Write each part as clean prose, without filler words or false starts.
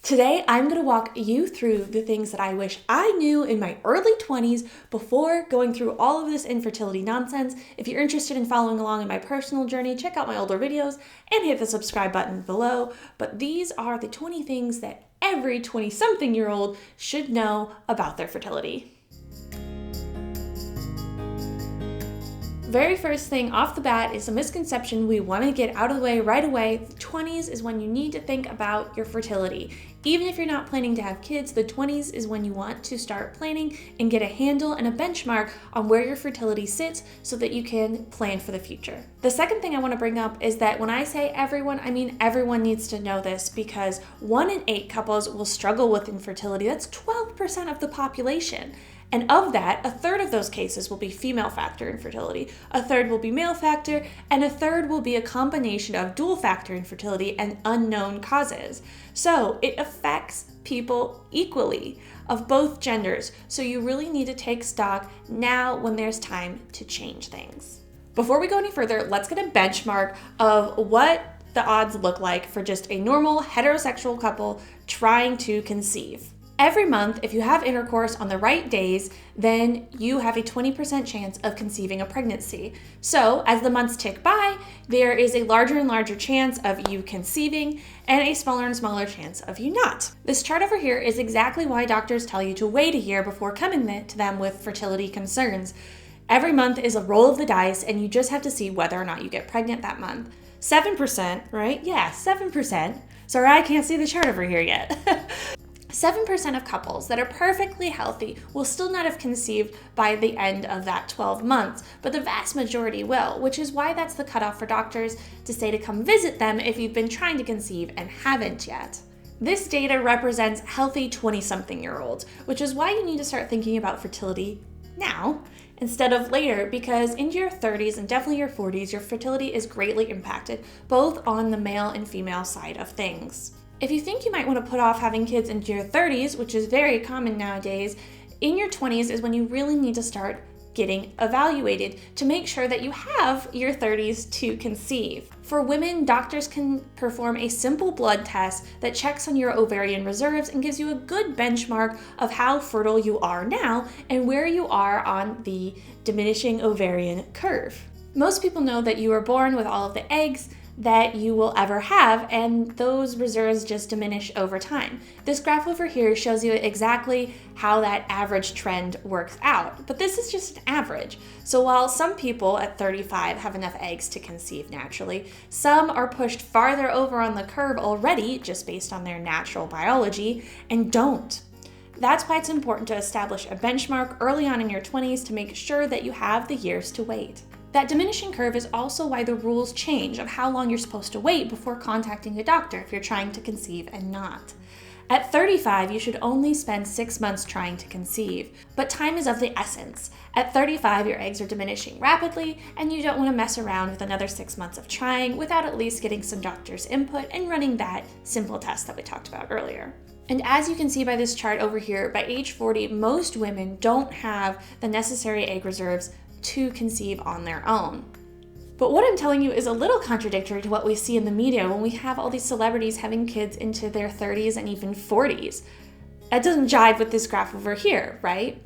Today, I'm going to walk you through the things that I wish I knew in my early 20s before going through all of this infertility nonsense. If you're interested in following along in my personal journey, check out my older videos and hit the subscribe button below. But these are the 20 things that every 20-something-year-old should know about their fertility. Very first thing off the bat is a misconception we want to get out of the way right away. The 20s is when you need to think about your fertility. Even if you're not planning to have kids, the 20s is when you want to start planning and get a handle and a benchmark on where your fertility sits so that you can plan for the future. The second thing I want to bring up is that when I say everyone, I mean everyone needs to know this, because 1 in 8 couples will struggle with infertility. That's 12% of the population. And of that, a third of those cases will be female factor infertility, a third will be male factor, and a third will be a combination of dual factor infertility and unknown causes. So it affects people equally of both genders. So you really need to take stock now when there's time to change things. Before we go any further, let's get a benchmark of what the odds look like for just a normal heterosexual couple trying to conceive. Every month, if you have intercourse on the right days, then you have a 20% chance of conceiving a pregnancy. So as the months tick by, there is a larger and larger chance of you conceiving and a smaller and smaller chance of you not. This chart over here is exactly why doctors tell you to wait a year before coming to them with fertility concerns. Every month is a roll of the dice, and you just have to see whether or not you get pregnant that month. 7%, right? Yeah, 7%. Sorry, I can't see the chart over here yet. 7% of couples that are perfectly healthy will still not have conceived by the end of that 12 months, but the vast majority will, which is why that's the cutoff for doctors to say to come visit them if you've been trying to conceive and haven't yet. This data represents healthy 20-something-year-olds, which is why you need to start thinking about fertility now instead of later, because into your 30s and definitely your 40s, your fertility is greatly impacted, both on the male and female side of things. If you think you might want to put off having kids into your 30s, which is very common nowadays, in your 20s is when you really need to start getting evaluated to make sure that you have your 30s to conceive. For women, doctors can perform a simple blood test that checks on your ovarian reserves and gives you a good benchmark of how fertile you are now and where you are on the diminishing ovarian curve. Most people know that you were born with all of the eggs that you will ever have, and those reserves just diminish over time. This graph over here shows you exactly how that average trend works out, but this is just an average. So while some people at 35 have enough eggs to conceive naturally, some are pushed farther over on the curve already just based on their natural biology and don't. That's why it's important to establish a benchmark early on in your 20s to make sure that you have the years to wait. That diminishing curve is also why the rules change of how long you're supposed to wait before contacting a doctor if you're trying to conceive and not. At 35, you should only spend 6 months trying to conceive, but time is of the essence. At 35, your eggs are diminishing rapidly, and you don't want to mess around with another 6 months of trying without at least getting some doctor's input and running that simple test that we talked about earlier. And as you can see by this chart over here, by age 40, most women don't have the necessary egg reserves to conceive on their own. But what I'm telling you is a little contradictory to what we see in the media when we have all these celebrities having kids into their 30s and even 40s. That doesn't jive with this graph over here, right?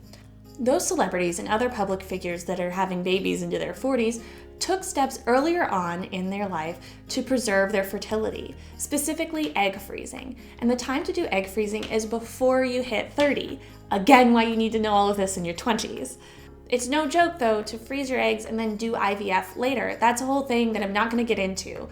Those celebrities and other public figures that are having babies into their 40s took steps earlier on in their life to preserve their fertility, specifically egg freezing. And the time to do egg freezing is before you hit 30. Again, why you need to know all of this in your 20s. It's no joke, though, to freeze your eggs and then do IVF later. That's a whole thing that I'm not going to get into.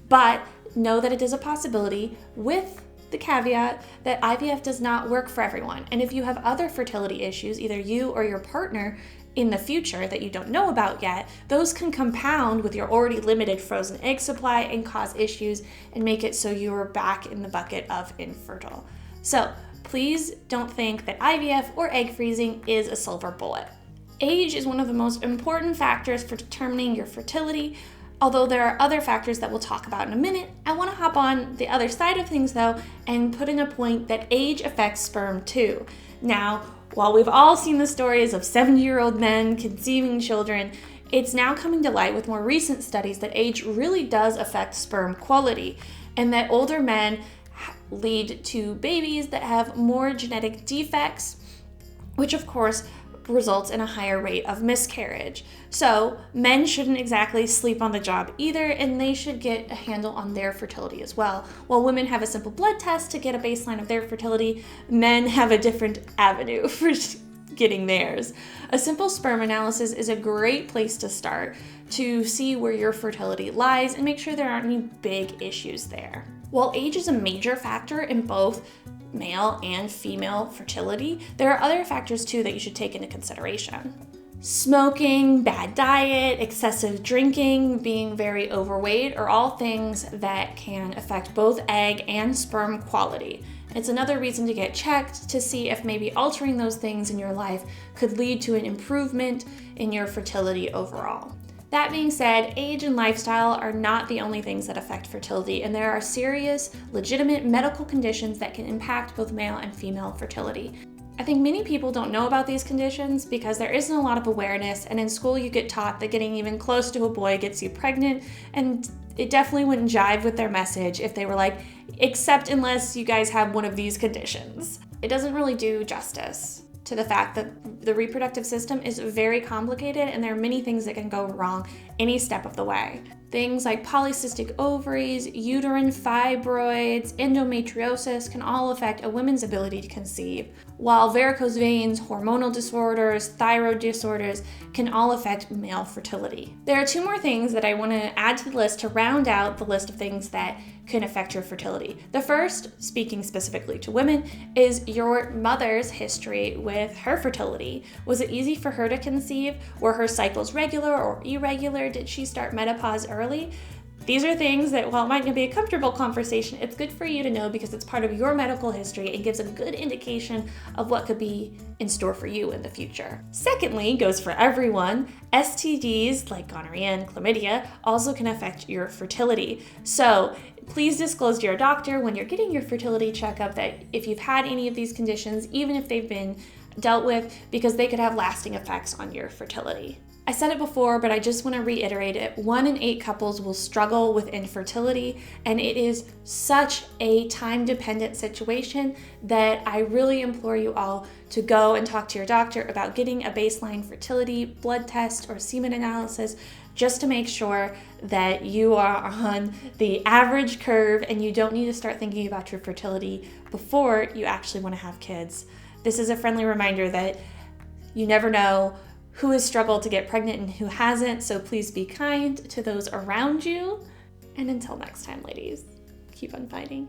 But know that it is a possibility, with the caveat that IVF does not work for everyone. And if you have other fertility issues, either you or your partner in the future that you don't know about yet, those can compound with your already limited frozen egg supply and cause issues and make it so you're back in the bucket of infertile. So please don't think that IVF or egg freezing is a silver bullet. Age is one of the most important factors for determining your fertility. Although there are other factors that we'll talk about in a minute, I want to hop on the other side of things though and put in a point that age affects sperm too. Now, while we've all seen the stories of 70-year-old men conceiving children, it's now coming to light with more recent studies that age really does affect sperm quality, and that older men lead to babies that have more genetic defects, which of course results in a higher rate of miscarriage. So men shouldn't exactly sleep on the job either, and they should get a handle on their fertility as well. While women have a simple blood test to get a baseline of their fertility, men have a different avenue for getting theirs. A simple sperm analysis is a great place to start to see where your fertility lies and make sure there aren't any big issues there. While age is a major factor in both male and female fertility, there are other factors too that you should take into consideration. Smoking, bad diet, excessive drinking, being very overweight are all things that can affect both egg and sperm quality. It's another reason to get checked to see if maybe altering those things in your life could lead to an improvement in your fertility overall. That being said, age and lifestyle are not the only things that affect fertility, and there are serious, legitimate medical conditions that can impact both male and female fertility. I think many people don't know about these conditions because there isn't a lot of awareness, and in school you get taught that getting even close to a boy gets you pregnant, and it definitely wouldn't jive with their message if they were like, except unless you guys have one of these conditions. It doesn't really do justice to the fact that the reproductive system is very complicated and there are many things that can go wrong any step of the way. Things like polycystic ovaries, uterine fibroids, endometriosis can all affect a woman's ability to conceive, while varicose veins, hormonal disorders, thyroid disorders can all affect male fertility. There are two more things that I want to add to the list to round out the list of things that can affect your fertility. The first, speaking specifically to women, is your mother's history with her fertility. Was it easy for her to conceive? Were her cycles regular or irregular? Did she start menopause early? These are things that, while it might not be a comfortable conversation, it's good for you to know because it's part of your medical history and gives a good indication of what could be in store for you in the future. Secondly, goes for everyone, STDs like gonorrhea and chlamydia also can affect your fertility. So please disclose to your doctor when you're getting your fertility checkup that if you've had any of these conditions, even if they've been dealt with, because they could have lasting effects on your fertility. I said it before, but I just want to reiterate it. 1 in 8 couples will struggle with infertility, and it is such a time-dependent situation that I really implore you all to go and talk to your doctor about getting a baseline fertility blood test or semen analysis just to make sure that you are on the average curve and you don't need to start thinking about your fertility before you actually want to have kids. This is a friendly reminder that you never know who has struggled to get pregnant and who hasn't, so please be kind to those around you. And until next time, ladies, keep on fighting.